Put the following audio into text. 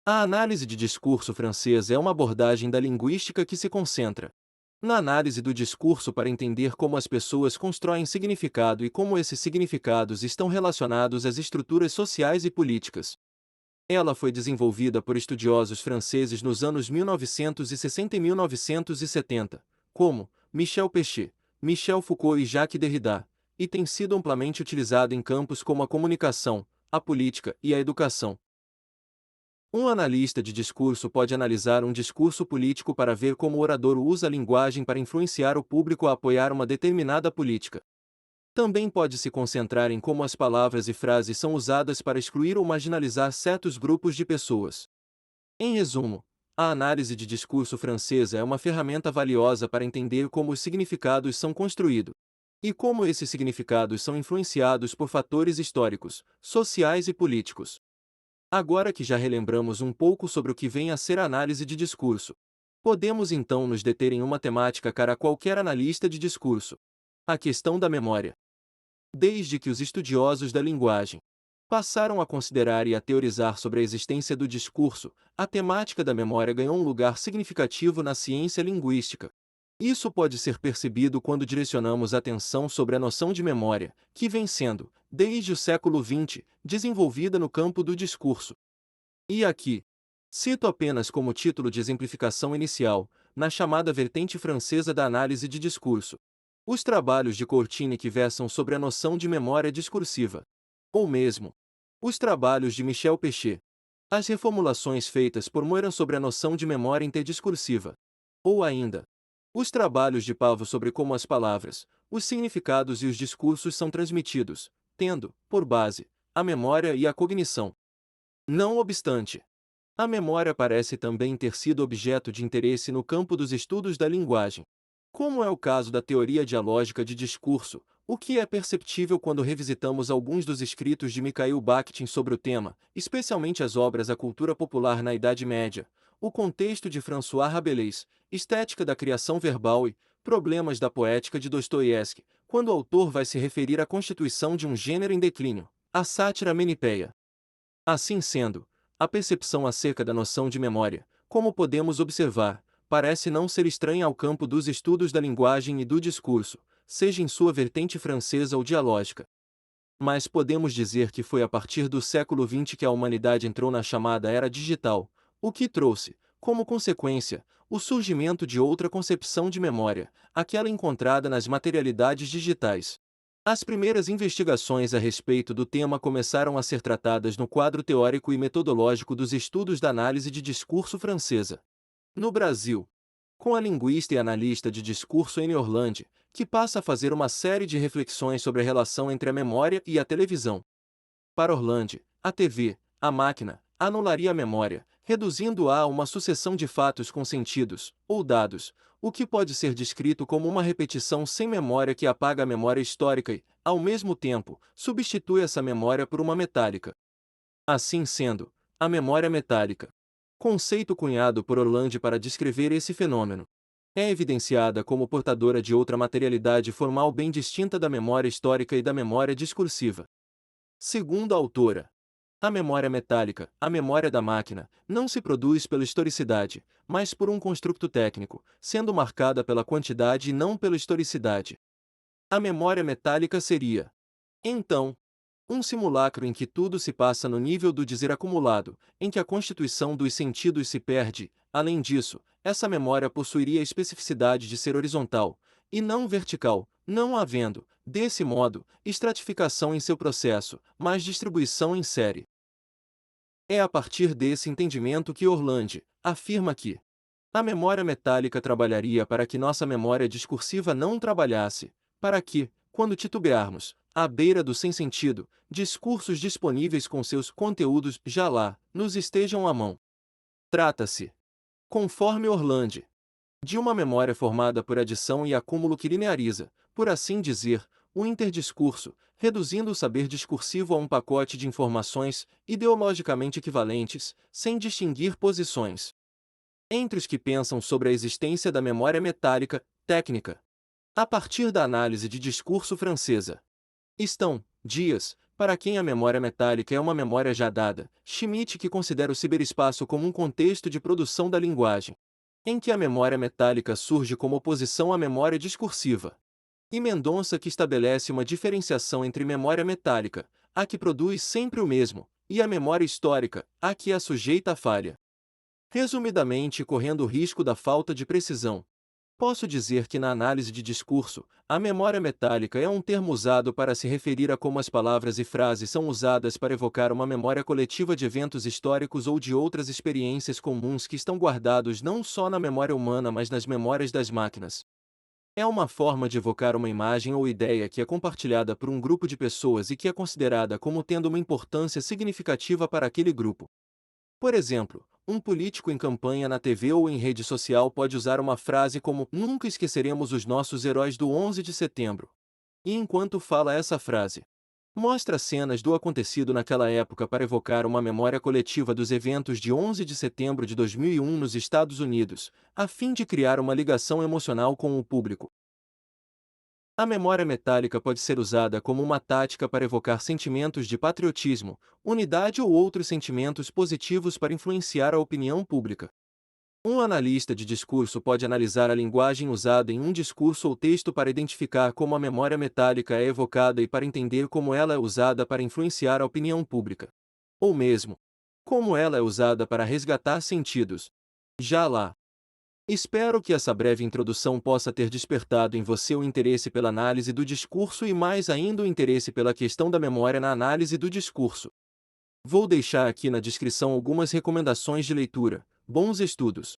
A análise de discurso francesa é uma abordagem da linguística que se concentra na análise do discurso para entender como as pessoas constroem significado e como esses significados estão relacionados às estruturas sociais e políticas. Ela foi desenvolvida por estudiosos franceses nos anos 1960 e 1970, como Michel Pechet, Michel Foucault e Jacques Derrida, e tem sido amplamente utilizado em campos como a comunicação, a política e a educação. Um analista de discurso pode analisar um discurso político para ver como o orador usa a linguagem para influenciar o público a apoiar uma determinada política. Também pode se concentrar em como as palavras e frases são usadas para excluir ou marginalizar certos grupos de pessoas. Em resumo, a análise de discurso francesa é uma ferramenta valiosa para entender como os significados são construídos e como esses significados são influenciados por fatores históricos, sociais e políticos. Agora que já relembramos um pouco sobre o que vem a ser a análise de discurso, podemos então nos deter em uma temática cara a qualquer analista de discurso: a questão da memória. Desde que os estudiosos da linguagem passaram a considerar e a teorizar sobre a existência do discurso, a temática da memória ganhou um lugar significativo na ciência linguística. Isso pode ser percebido quando direcionamos atenção sobre a noção de memória, que vem sendo, desde o século XX, desenvolvida no campo do discurso. E aqui, cito apenas como título de exemplificação inicial, na chamada vertente francesa da análise de discurso, os trabalhos de Courtine que versam sobre a noção de memória discursiva. Ou mesmo, os trabalhos de Michel Pechet. As reformulações feitas por Moiran sobre a noção de memória interdiscursiva. Ou ainda, os trabalhos de Pavo sobre como as palavras, os significados e os discursos são transmitidos, tendo, por base, a memória e a cognição. Não obstante, a memória parece também ter sido objeto de interesse no campo dos estudos da linguagem, como é o caso da teoria dialógica de discurso, o que é perceptível quando revisitamos alguns dos escritos de Mikhail Bakhtin sobre o tema, especialmente as obras A Cultura Popular na Idade Média, O Contexto de François Rabelais, Estética da Criação Verbal e Problemas da Poética de Dostoiévski, quando o autor vai se referir à constituição de um gênero em declínio, a sátira menipéia. Assim sendo, a percepção acerca da noção de memória, como podemos observar, parece não ser estranha ao campo dos estudos da linguagem e do discurso, seja em sua vertente francesa ou dialógica. Mas podemos dizer que foi a partir do século XX que a humanidade entrou na chamada era digital, o que trouxe, como consequência, o surgimento de outra concepção de memória, aquela encontrada nas materialidades digitais. As primeiras investigações a respeito do tema começaram a ser tratadas no quadro teórico e metodológico dos estudos da análise de discurso francesa. No Brasil, com a linguista e analista de discurso Anne Orlandi, que passa a fazer uma série de reflexões sobre a relação entre a memória e a televisão. Para Orlandi, a TV, a máquina, anularia a memória, reduzindo-a a uma sucessão de fatos com sentidos, ou dados, o que pode ser descrito como uma repetição sem memória que apaga a memória histórica e, ao mesmo tempo, substitui essa memória por uma metálica. Assim sendo, a memória metálica, conceito cunhado por Orlandi para descrever esse fenômeno, é evidenciada como portadora de outra materialidade formal bem distinta da memória histórica e da memória discursiva. Segundo a autora, a memória metálica, a memória da máquina, não se produz pela historicidade, mas por um construto técnico, sendo marcada pela quantidade e não pela historicidade. A memória metálica seria, então, um simulacro em que tudo se passa no nível do dizer acumulado, em que a constituição dos sentidos se perde. Além disso, essa memória possuiria a especificidade de ser horizontal, e não vertical, não havendo, desse modo, estratificação em seu processo, mas distribuição em série. É a partir desse entendimento que Orlandi afirma que a memória metálica trabalharia para que nossa memória discursiva não trabalhasse, para que, quando titubearmos, à beira do sem-sentido, discursos disponíveis com seus conteúdos já lá, nos estejam à mão. Trata-se, conforme Orlandi, de uma memória formada por adição e acúmulo que lineariza, por assim dizer, o interdiscurso, reduzindo o saber discursivo a um pacote de informações ideologicamente equivalentes, sem distinguir posições. Entre os que pensam sobre a existência da memória metálica, técnica, a partir da análise de discurso francesa, estão Dias, Para quem a memória metálica é uma memória já dada, Schmitt que considera o ciberespaço como um contexto de produção da linguagem, em que a memória metálica surge como oposição à memória discursiva. E Mendonça que estabelece uma diferenciação entre memória metálica, a que produz sempre o mesmo, e a memória histórica, a que é sujeita à falha. Resumidamente, correndo o risco da falta de precisão, posso dizer que na análise de discurso, a memória metálica é um termo usado para se referir a como as palavras e frases são usadas para evocar uma memória coletiva de eventos históricos ou de outras experiências comuns que estão guardados não só na memória humana mas nas memórias das máquinas. É uma forma de evocar uma imagem ou ideia que é compartilhada por um grupo de pessoas e que é considerada como tendo uma importância significativa para aquele grupo. Por exemplo, um político em campanha na TV ou em rede social pode usar uma frase como "Nunca esqueceremos os nossos heróis do 11 de setembro". E enquanto fala essa frase, mostra cenas do acontecido naquela época para evocar uma memória coletiva dos eventos de 11 de setembro de 2001 nos Estados Unidos, a fim de criar uma ligação emocional com o público. A memória metálica pode ser usada como uma tática para evocar sentimentos de patriotismo, unidade ou outros sentimentos positivos para influenciar a opinião pública. Um analista de discurso pode analisar a linguagem usada em um discurso ou texto para identificar como a memória metálica é evocada e para entender como ela é usada para influenciar a opinião pública. Ou mesmo, como ela é usada para resgatar sentidos. Já lá. Espero que essa breve introdução possa ter despertado em você o interesse pela análise do discurso e mais ainda o interesse pela questão da memória na análise do discurso. Vou deixar aqui na descrição algumas recomendações de leitura. Bons estudos!